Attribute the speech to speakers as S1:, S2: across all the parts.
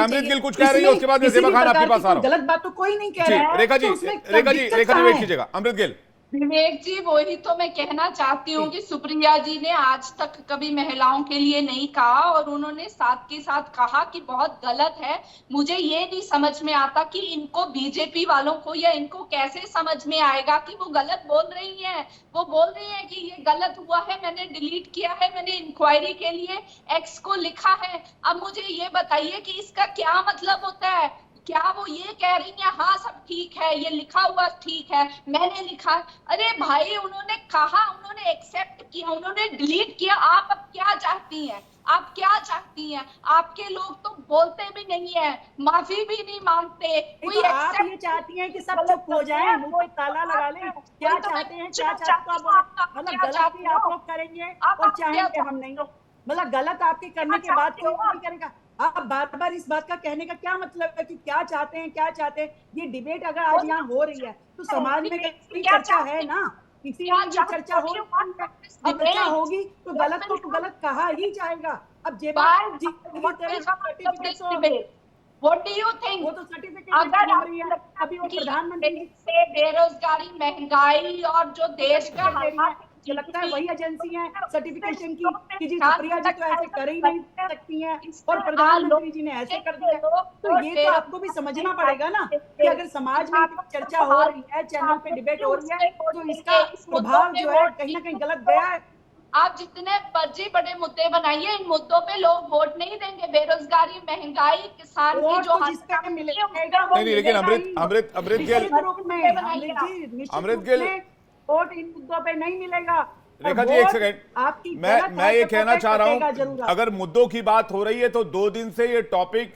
S1: अमृत गिल कुछ कह रही है, उसके बाद में ज़ेबा खान आपके पास आ रहा हूं।
S2: गलत बात तो कोई नहीं कह रहा है।
S1: रेखा जी, रेखा जी, रेखा जी वेट कीजिएगा। अमृत गिल।
S3: विवेक जी, वही तो मैं कहना चाहती हूँ कि सुप्रिया जी ने आज तक कभी महिलाओं के लिए नहीं कहा, और उन्होंने साथ के साथ कहा कि बहुत गलत है। मुझे ये नहीं समझ में आता कि इनको, बीजेपी वालों को, या इनको कैसे समझ में आएगा कि वो गलत बोल रही हैं। वो बोल रही हैं कि ये गलत हुआ है, मैंने डिलीट किया है, मैंने इंक्वायरी के लिए एक्स को लिखा है। अब मुझे ये बताइए कि इसका क्या मतलब होता है? क्या वो ये कह रही हैं हाँ सब ठीक है, ये लिखा हुआ ठीक है, मैंने लिखा है? अरे भाई, उन्होंने कहा, उन्होंने एक्सेप्ट किया, उन्होंने डिलीट किया। आप अब क्या चाहती हैं? आप क्या चाहती हैं? आपके लोग तो बोलते भी नहीं है, माफी भी नहीं मांगते।
S2: तो आप ये चाहती हैं कि सब चुप हो जाएं, मुंह पे ताला लगा लें? क्या चाहते हैं? क्या चाहते हैं? मतलब गलत भी आप लोग करेंगे और चाहेंगे हम नहीं। मतलब गलत आपके करने के बाद कोई नहीं करेगा। आप बार बार इस बात का कहने का क्या मतलब है कि क्या चाहते हैं, क्या चाहते हैं? ये डिबेट अगर आज यहाँ हो रही है तो समाज में कहीं चर्चा है ना, किसी में ये चर्चा हो। अब चर्चा होगी तो गलत को गलत कहा ही जाएगा। अब जेबा जी certificate,
S3: What do you think?
S2: वो तो सर्टिफिकेट
S3: अगर
S2: हो रही है, अभी वो प्रधानमंत्री
S3: से बेरोजगारी, महंगाई और जो देश का हालात,
S2: जो लगता है वही एजेंसी है सर्टिफिकेशन की कि जी सुप्रिया जी तो ऐसे कर ही नहीं सकती हैं और प्रधानमंत्री जी ने ऐसे कर दिया। तो ये तो आपको भी समझना पड़ेगा ना कि अगर समाज में चर्चा हो रही है, चैनल पे डिबेट हो रही है, तो इसका प्रभाव जो है कहीं ना कहीं गलत गया है।
S3: आप जितने मर्जी बड़े मुद्दे बनाइए, इन मुद्दों पे लोग वोट नहीं देंगे। बेरोजगारी, महंगाई, किसान की जो
S2: जिसका मिलेगा
S1: नहीं, लेकिन अमृत गिल, अमृत गिल,
S2: वोट इन मुद्दों पे नहीं मिलेगा।
S1: रेखा जी एक सेकंड, मैं ये कहना चाह रहा हूं, अगर मुद्दों की बात हो रही है तो 2 दिन से ये टॉपिक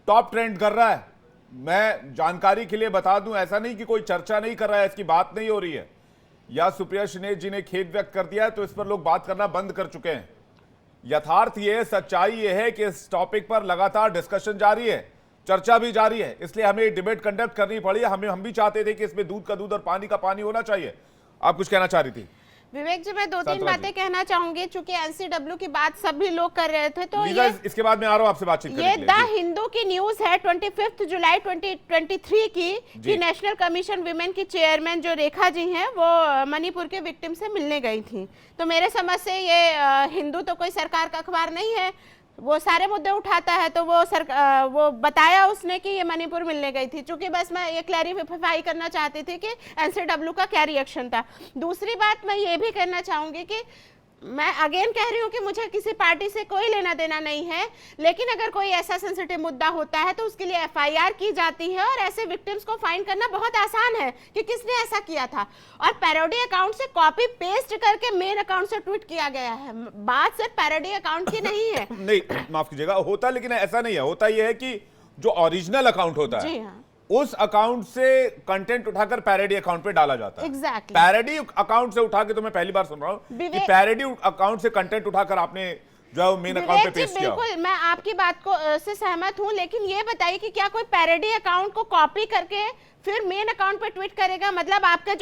S1: टॉप ट्रेंड कर रहा है। मैं जानकारी के लिए बता दूं, ऐसा नहीं कि कोई चर्चा नहीं कर रहा है, इसकी बात नहीं हो रही है, या सुप्रिया श्रीनेत जी ने खेद व्यक्त कर दिया है तो इस पर लोग बात करना बंद कर चुके हैं। यथार्थ ये, सच्चाई ये है कि इस टॉपिक पर लगातार डिस्कशन जारी है, चर्चा भी जारी है, इसलिए हमें डिबेट कंडक्ट करनी पड़ी। हम भी चाहते थे कि इसमें दूध का दूध और पानी का पानी होना चाहिए। आप कुछ कहना चाह रही थी?
S4: विवेक जी, मैं 2-3 बातें कहना चाहूंगी, चूंकि एनसीडब्ल्यू की बात सभी लोग कर रहे थे, तो ये
S1: इसके बाद मैं आ रहा हूं आपसे बातचीत करने
S4: ये
S1: के लिए।
S4: द हिंदू की न्यूज है 25 जुलाई 2023 की कि नेशनल कमीशन विमेन की चेयरमैन जो रेखा जी हैं वो मणिपुर के विक्टिम से मिलने गई थी। तो मेरे समझ से ये हिंदू तो कोई सरकार का अखबार नहीं है, वो सारे मुद्दे उठाता है, तो वो बताया उसने कि ये मणिपुर मिलने गई थी। चूंकि बस मैं ये क्लैरिफाई करना चाहती थी कि एनसीडब्ल्यू का क्या रिएक्शन था। दूसरी बात मैं ये भी कहना चाहूंगी कि मैं अगेन कह रही हूँ कि मुझे किसी पार्टी से कोई लेना देना नहीं है, लेकिन अगर कोई ऐसा सेंसिटिव मुद्दा होता है तो उसके लिए एफआईआर की जाती है और ऐसे विक्टिम्स को फाइंड करना बहुत आसान है कि किसने ऐसा किया था। और पैरोडी अकाउंट से कॉपी पेस्ट करके मेन अकाउंट से ट्वीट किया गया है, बात सिर्फ पैरोडी अकाउंट की नहीं है।
S1: नहीं, माफ कीजिएगा, होता लेकिन ऐसा नहीं है। होता यह है कि जो ओरिजिनल अकाउंट होता है,
S4: जी हाँ,
S1: उस अकाउंट से कंटेंट उठाकर पैरोडी अकाउंट पे डाला जाता है।
S4: Exactly.
S1: पैरोडी अकाउंट से उठा के, तो मैं पहली बार सुन रहा हूं कि पैरोडी अकाउंट से कंटेंट उठाकर आपने जो मेन अकाउंट पे पेस्ट किया।
S4: बिल्कुल, मैं आपकी बात को से सहमत हूं, लेकिन ये बताइए कि क्या कोई पैरोडी अकाउंट को कॉपी करके फिर मेन अकाउंट पे ट्वीट करेगा? मतलब आपका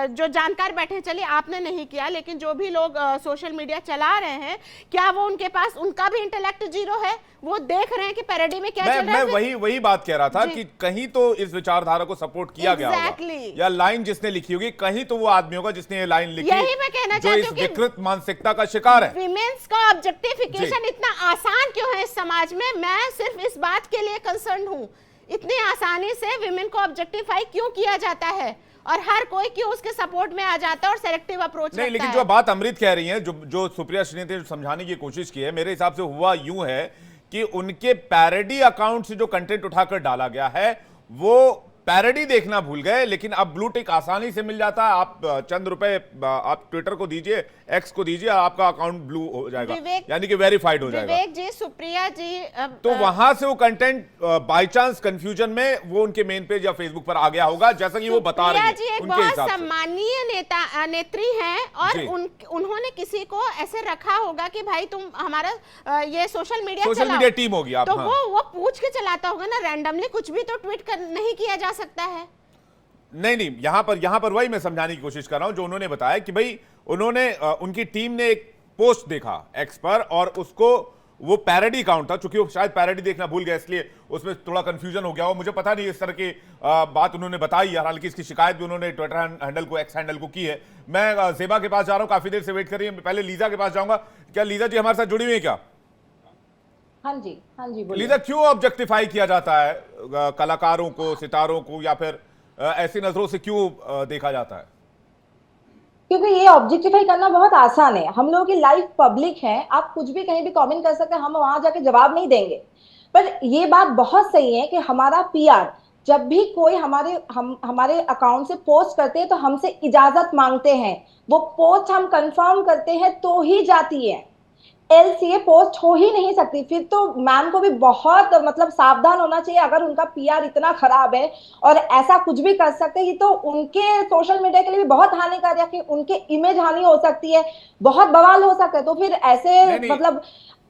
S4: जो जानकार बैठे, चलिए आपने नहीं किया, लेकिन जो भी लोग सोशल मीडिया चला रहे हैं, क्या वो उनके पास, उनका भी इंटेलेक्ट जीरो है? वो देख रहे हैं कि पैरोडी में क्या चल रहा है?
S1: मैं वही बात कह रहा था कि कहीं तो इस विचारधारा को सपोर्ट किया गया होगा, या लाइन जिसने लिखी होगी, कहीं तो वो आदमी होगा जिसने ये लाइन लिखी,
S4: यही मैं कहना
S1: जो
S4: चाहती
S1: इस
S4: हूँ
S1: विकृत मानसिकता का शिकार है।
S4: विमेन्स का ऑब्जेक्टिफिकेशन इतना आसान क्यों है इस समाज में? मैं सिर्फ इस बात के लिए कंसर्न हूँ, इतनी आसानी से विमेन को ऑब्जेक्टिफाई क्यों किया जाता है और हर कोई क्यों उसके सपोर्ट में आ जाता है और सेलेक्टिव अप्रोच
S1: नहीं, लेकिन जो बात अमृत कह रही है, जो सुप्रिया श्रीनेत ने समझाने की कोशिश की है, मेरे हिसाब से हुआ यूं है कि उनके पैरोडी अकाउंट से जो कंटेंट उठाकर डाला गया है वो पैरोडी देखना भूल गए, लेकिन अब ब्लू टिक आसानी से मिल जाता है। आप चंद रुपए आप ट्विटर को दीजिए, एक्स को दीजिए, आपका अकाउंट ब्लू हो जाएगा, यानी कि वेरीफाइड हो जाएगा।
S4: विवेक जी, सुप्रिया जी,
S1: तो वहां से वो कंटेंट बाय चांस कंफ्यूजन में वो उनके मेन पेज या फेसबुक पर आ गया होगा, जैसा कि वो बता रही है।
S4: जी एक बहुत सम्मानीय नेत्री हैं और उन्होंने किसी को ऐसे रखा होगा कि भाई तुम हमारा ये सोशल मीडिया
S1: टीम होगी आप,
S4: तो वो पूछ के चलाता होगा ना, रैंडमली कुछ भी तो ट्वीट नहीं किया जा सकता है।
S1: नहीं, यहां पर वही मैं समझाने की कोशिश कर रहा हूं जो उन्होंने बताया कि भाई उन्होंने उनकी टीम ने एक पोस्ट देखा एक्स पर और उसको वो पैरोडी अकाउंट था, चूंकि वो शायद पैरोडी देखना भूल गया इसलिए उसमें थोड़ा कंफ्यूजन हो गया। और मुझे पता नहीं इस तरह की बात उन्होंने बताई है, हालांकि इसकी शिकायत भी उन्होंने ट्विटर हैंडल को, एक्स हैंडल को की है। मैं ज़ेबा के पास जा रहा हूँ, काफी देर से वेट कर रही है, पहले लीजा के पास जाऊंगा। क्या लीजा जी हमारे साथ जुड़ी हुई है क्या?
S5: हाँ जी बोलिए।
S1: लीजा, क्यों ऑब्जेक्टिफाई किया जाता है कलाकारों को, सितारों को, या फिर ऐसी नजरों से क्यों देखा जाता है?
S5: क्योंकि ये ऑब्जेक्टिफाई करना बहुत आसान है। हम लोगों की लाइफ पब्लिक है, आप कुछ भी कहीं भी कमेंट कर सकते हैं, हम वहां जाके जवाब नहीं देंगे। पर ये बात बहुत सही है कि हमारा पीआर जब भी कोई हमारे अकाउंट से पोस्ट करते हैं तो हमसे इजाजत मांगते हैं, वो पोस्ट हम कंफर्म करते हैं तो ही जाती है, एल्स ये पोस्ट हो ही नहीं सकती। फिर तो मैम को भी बहुत मतलब सावधान होना चाहिए। अगर उनका पीआर इतना खराब है और ऐसा कुछ भी कर सकते हैं, ये तो उनके सोशल मीडिया के लिए भी बहुत हानिकारक है, उनके इमेज हानि हो सकती है, बहुत बवाल हो सकता है। तो फिर ऐसे मतलब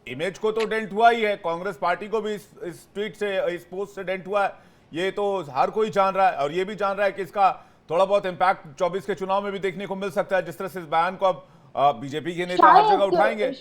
S1: इमेज को तो डेंट हुआ ही है, कांग्रेस पार्टी को भी इस ट्वीट से, इस पोस्ट से डेंट हुआ है, ये तो हर कोई जान रहा है। और ये भी जान रहा है कि इसका थोड़ा बहुत इम्पैक्ट 24 के चुनाव में भी देखने को मिल सकता है, जिस तरह से इस बयान को अब बीजेपी के नेता हर जगह उठाएंगे।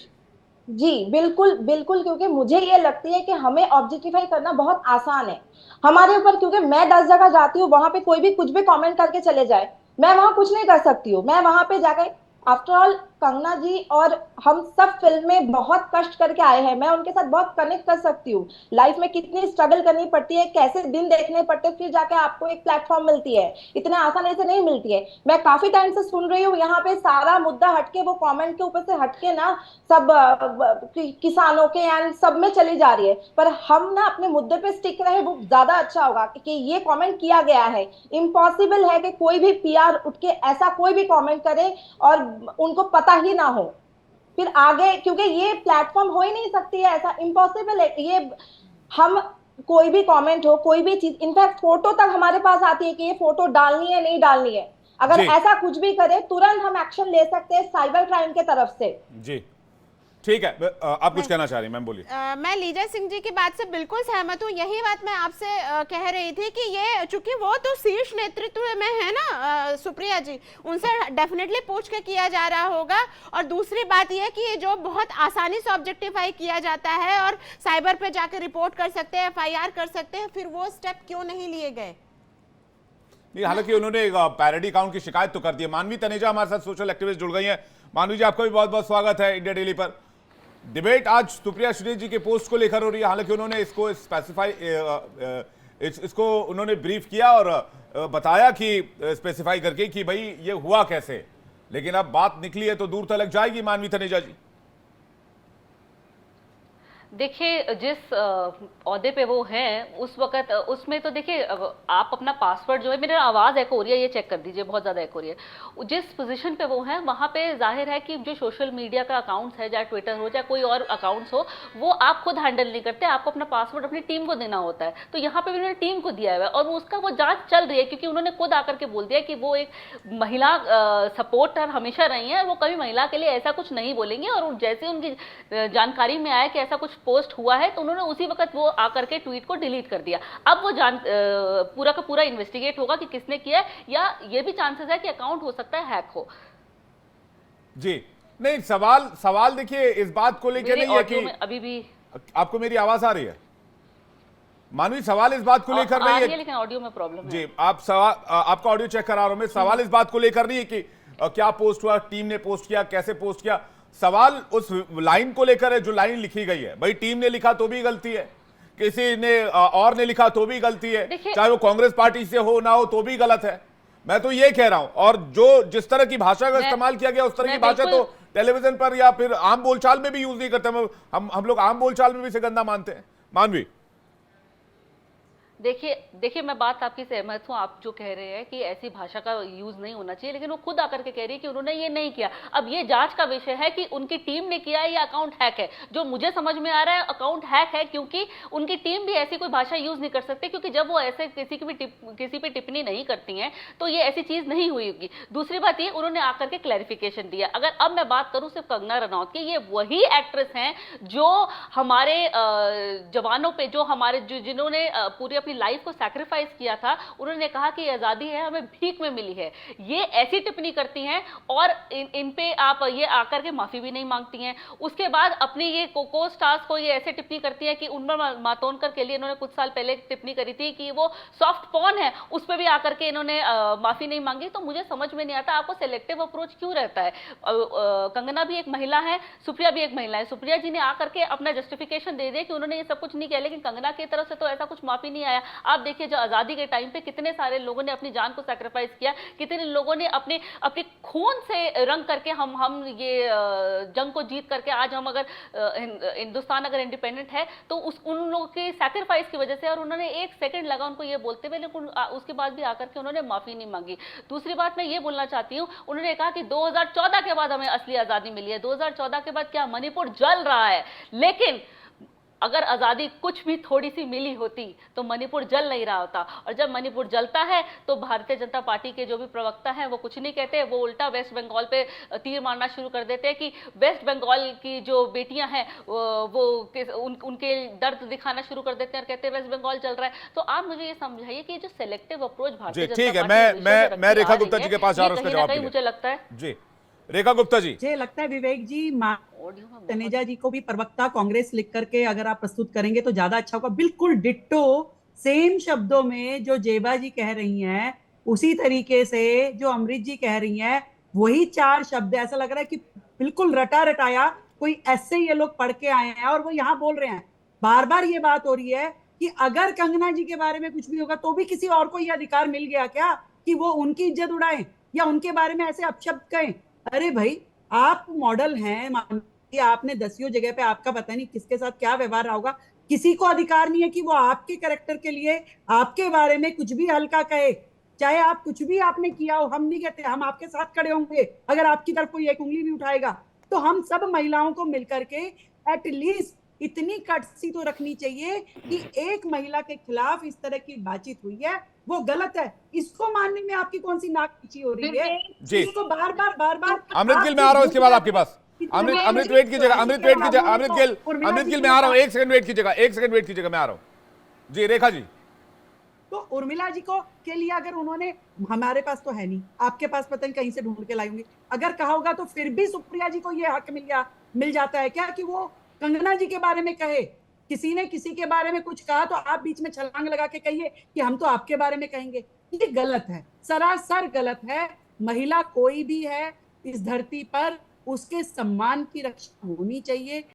S5: जी बिल्कुल बिल्कुल, क्योंकि मुझे ये लगती है कि हमें ऑब्जेक्टिफाई करना बहुत आसान है हमारे ऊपर, क्योंकि मैं 10 जगह जाती हूँ, वहां पे कोई भी कुछ भी कमेंट करके चले जाए, मैं वहां कुछ नहीं कर सकती हूँ। मैं वहां पे जाकर, आफ्टर ऑल कंगना जी और हम सब फिल्म में बहुत कष्ट करके आए हैं, मैं उनके साथ बहुत कनेक्ट कर सकती हूँ। लाइफ में कितनी स्ट्रगल करनी पड़ती है, कैसे दिन देखने पड़ते, फिर जाके आपको एक प्लेटफॉर्म मिलती है, इतना आसानी से नहीं मिलती है। मैं काफी टाइम से सुन रही हूँ यहाँ पे सारा मुद्दा हटके, वो कमेंट के ऊपर से हटके ना सब किसानों के एंड सब में चली जा रही है। पर हम ना अपने मुद्दे पे स्टिक रहे, वो ज्यादा अच्छा होगा। कि ये कमेंट किया गया है, इम्पॉसिबल है कि कोई भी पीआर उठ के ऐसा कोई भी कमेंट करे और उनको पता ही ना हो फिर आगे, क्योंकि ये प्लेटफॉर्म हो ही नहीं सकती है, ऐसा इम्पॉसिबल है। ये हम कोई भी कमेंट हो, कोई भी चीज, इनफैक्ट फोटो तक हमारे पास आती है कि ये फोटो डालनी है नहीं डालनी है। अगर ऐसा कुछ भी करे तुरंत हम एक्शन ले सकते हैं साइबर क्राइम के तरफ से।
S1: जी ठीक है, आप कुछ कहना चाह रही हैं मैम, बोलिए।
S4: मैं लीजा सिंह जी की बात से बिल्कुल सहमत हूँ। यही बात मैं आपसे कह रही थी कि ये चूंकि वो तो शीर्ष नेतृत्व में है ना सुप्रिया जी, उनसे डेफिनेटली पूछ के किया जा रहा होगा। और दूसरी बात यह कि ये जो बहुत आसानी से ऑब्जेक्टिफाई किया जाता है और साइबर पे जाकर रिपोर्ट कर सकते हैं, FIR कर सकते हैं, फिर वो स्टेप क्यों नहीं लिए गए?
S1: नहीं, हालांकि उन्होंने पैरोडी अकाउंट की शिकायत तो कर दी है। मानवी तनेजा हमारे साथ सोशल एक्टिविस्ट जुड़ गई हैं। मानवी जी, आपका भी बहुत बहुत स्वागत है इंडिया डेली पर। डिबेट आज सुप्रिया श्रीदेवी जी के पोस्ट को लेकर हो रही है। हालांकि उन्होंने इसको स्पेसिफाई, इसको उन्होंने ब्रीफ किया और बताया कि स्पेसिफाई करके कि भाई ये हुआ कैसे, लेकिन अब बात निकली है तो दूर तक जाएगी। मानवी तनेजा जी,
S6: देखिए, जिस ओहदे पे वो हैं उस वक्त, उसमें तो देखिए आप अपना पासवर्ड जो है, मेरी आवाज़ एको हो रही है, ये चेक कर दीजिए, बहुत ज़्यादा एको हो रही है। जिस पोजीशन पे वो हैं वहाँ पे जाहिर है कि जो सोशल मीडिया का अकाउंट्स है, चाहे ट्विटर हो चाहे कोई और अकाउंट्स हो, वो आप खुद हैंडल नहीं करते, आपको अपना पासवर्ड अपनी टीम को देना होता है। तो यहाँ पे भी उन्होंने टीम को दिया हुआ है और उसका वो जाँच चल रही है, क्योंकि उन्होंने खुद आकर के बोल दिया कि वो एक महिला सपोर्टर हमेशा रही हैं, वो कभी महिला के लिए ऐसा कुछ नहीं बोलेंगे। और जैसे उनकी जानकारी में आया कि ऐसा कुछ पोस्ट हुआ है तो उन्होंने उसी वक्त वो आकर के ट्वीट को डिलीट कर दिया। अब वो पूरा का पूरा इन्वेस्टिगेट होगा कि किसने किया है, या ये भी चांसेस है कि अकाउंट हो सकता है हैक हो।
S1: जी नहीं, सवाल देखिए इस बात को लेकर नहीं है कि
S6: अभी भी
S1: आपको मेरी आवाज आ रही है मानवी, सवाल इस बात को लेकर नहीं है,
S6: लेकिन ऑडियो में प्रॉब्लम है।
S1: जी, आप सवाल, आपका ऑडियो चेक करा रहा हूं मैं। सवाल इस बात को लेकर नहीं है कि क्या पोस्ट हुआ, टीम ने पोस्ट किया, कैसे पोस्ट किया। सवाल उस लाइन को लेकर है जो लाइन लिखी गई है। भाई टीम ने लिखा तो भी गलती है, किसी ने और ने लिखा तो भी गलती है, चाहे वो कांग्रेस पार्टी से हो ना हो तो भी गलत है। मैं तो ये कह रहा हूं। और जो जिस तरह की भाषा का इस्तेमाल किया गया उस तरह की भाषा तो टेलीविजन पर या फिर आम बोलचाल में भी यूज नहीं करते। हम लोग आम बोलचाल में भी इसे गंदा मानते हैं। मानवी,
S6: देखिए मैं बात आपकी सहमत हूँ, आप जो कह रहे हैं कि ऐसी भाषा का यूज नहीं होना चाहिए, लेकिन वो खुद आकर के कह रही है कि उन्होंने ये नहीं किया। अब ये जांच का विषय है कि उनकी टीम ने किया है या अकाउंट हैक है। जो मुझे समझ में आ रहा है अकाउंट हैक है, क्योंकि उनकी टीम भी ऐसी कोई भाषा यूज नहीं कर सकती, क्योंकि जब वो ऐसे किसी पे टिप्पणी नहीं करती हैं तो ये ऐसी चीज नहीं हुई होगी। दूसरी बात ये, उन्होंने आकर के क्लैरिफिकेशन दिया। अगर अब मैं बात करूं सिर्फ कंगना रनौत की, ये वही एक्ट्रेस हैं जो हमारे जवानों पे, जो हमारे जिन्होंने पूरे अपनी लाइफ को सैक्रिफाइस किया था, उन्होंने कहा कि आजादी है हमें भीख में मिली है। ये ऐसी टिप्पणी करती हैं और इन पे आप ये आकर के माफी भी नहीं मांगती हैं। उसके बाद अपनी ये को स्टार्स को ये ऐसे टिप्पणी करती हैं कि उनमें मातोंडकर के लिए इन्होंने कुछ साल पहले टिप्पणी करी थी कि वो सॉफ्ट पॉर्न है, उस पर भी आकर के इन्होंने माफी नहीं मांगी। तो मुझे समझ में नहीं आता आपको सेलेक्टिव अप्रोच क्यों रहता है। कंगना भी एक महिला है, सुप्रिया भी एक महिला है। सुप्रिया जी ने आकर के अपना जस्टिफिकेशन दे दिया कि उन्होंने ये सब कुछ नहीं किया, लेकिन कंगना की तरफ से तो ऐसा कुछ माफी नहीं आया। आप देखिए जो आजादी के टाइम पे कितने सारे लोगों ने अपनी जान को सैक्रिफाइस किया, कितने लोगों ने अपने खून से रंग करके हम ये जंग को जीत करके आज हम अगर हिंदुस्तान अगर इंडिपेंडेंट है तो उन लोगों के सैक्रिफाइस की वजह से, और उन्होंने एक सेकंड लगा उनको ये बोलते हुए, लेकिन उसके बाद भी आकर के उन्होंने माफी नहीं मांगी। दूसरी बात मैं ये बोलना चाहती हूँ, उन्होंने कहा कि 2014 के बाद हमें असली आजादी मिली है। 2014 के बाद क्या मणिपुर जल रहा है, लेकिन अगर आजादी कुछ भी थोड़ी सी मिली होती तो मणिपुर जल नहीं रहा होता। और जब मणिपुर जलता है तो भारतीय जनता पार्टी के जो भी प्रवक्ता हैं वो कुछ नहीं कहते, वो उल्टा वेस्ट बंगाल पे तीर मारना शुरू कर देते हैं कि वेस्ट बंगाल की जो बेटियां हैं वो उनके दर्द दिखाना शुरू कर देते हैं और कहते हैं वेस्ट बंगाल जल रहा है। तो आप मुझे ये समझाइए कि जो सेलेक्टिव अप्रोच भारतीय जनता
S1: ठीक है, मैं रेखा गुप्ता जी के पास जा रहा हूं, उसका जवाब
S6: मुझे लगता है
S1: जी। रेखा गुप्ता जी,
S2: मुझे लगता है विवेक जी तनेजा जी को भी प्रवक्ता कांग्रेस लिख करके अगर आप प्रस्तुत करेंगे तो ज्यादा अच्छा होगा। बिल्कुल डिट्टो सेम शब्दों में जो जेबा जी कह रही हैं, उसी तरीके से जो अमृत जी कह रही हैं, वही 4 शब्द। ऐसा लग रहा है कि बिल्कुल रटा रटाया कोई ऐसे ये लोग पढ़ के आए हैं और वो यहाँ बोल रहे हैं। बार बार ये बात हो रही है कि अगर कंगना जी के बारे में कुछ भी होगा तो भी किसी और को ये अधिकार मिल गया क्या कि वो उनकी इज्जत उड़ाएं या उनके बारे में ऐसे अपशब्द कहें। अरे भाई, आप मॉडल हैं, मानिए आपने 10 जगह पे आपका पता नहीं किसके साथ क्या व्यवहार रहा होगा, किसी को अधिकार नहीं है कि वो आपके कैरेक्टर के लिए आपके बारे में कुछ भी हल्का कहे। चाहे आप कुछ भी आपने किया हो, हम नहीं कहते, हम आपके साथ खड़े होंगे अगर आपकी तरफ कोई एक उंगली भी उठाएगा। तो हम सब महिलाओं को मिलकर के एटलीस्ट इतनी कटसी तो रखनी चाहिए कि एक महिला के खिलाफ इस तरह की बातचीत हुई है वो गलत है, इसको मानने में आपकी कौन सी नाक खींची हो रही है जी। इसको बार बार
S1: अमृत गिल, मैं आ रहा हूं इसके बाद आपके पास। अमृत वेट की जगह, अमृत गिल मैं आ रहा हूं, 1 सेकंड वेट कीजिएगा, मैं आ रहा हूं जी। रेखा जी,
S2: तो उर्मिला जी को के लिए अगर उन्होंने, हमारे पास तो है नहीं, आपके पास पता नहीं कहीं से ढूंढ के लाई होंगी, अगर कहा होगा तो फिर भी सुप्रिया जी को ये हक मिल जाता है क्या कि वो कंगना जी के बारे में कहे। किसी ने किसी के बारे में कुछ कहा तो आप बीच में छलांग लगा के कहिए कि हम तो आपके बारे में कहेंगे। ये गलत है, सरासर गलत है। महिला कोई भी है इस धरती पर, उसके सम्मान की रक्षा होनी चाहिए।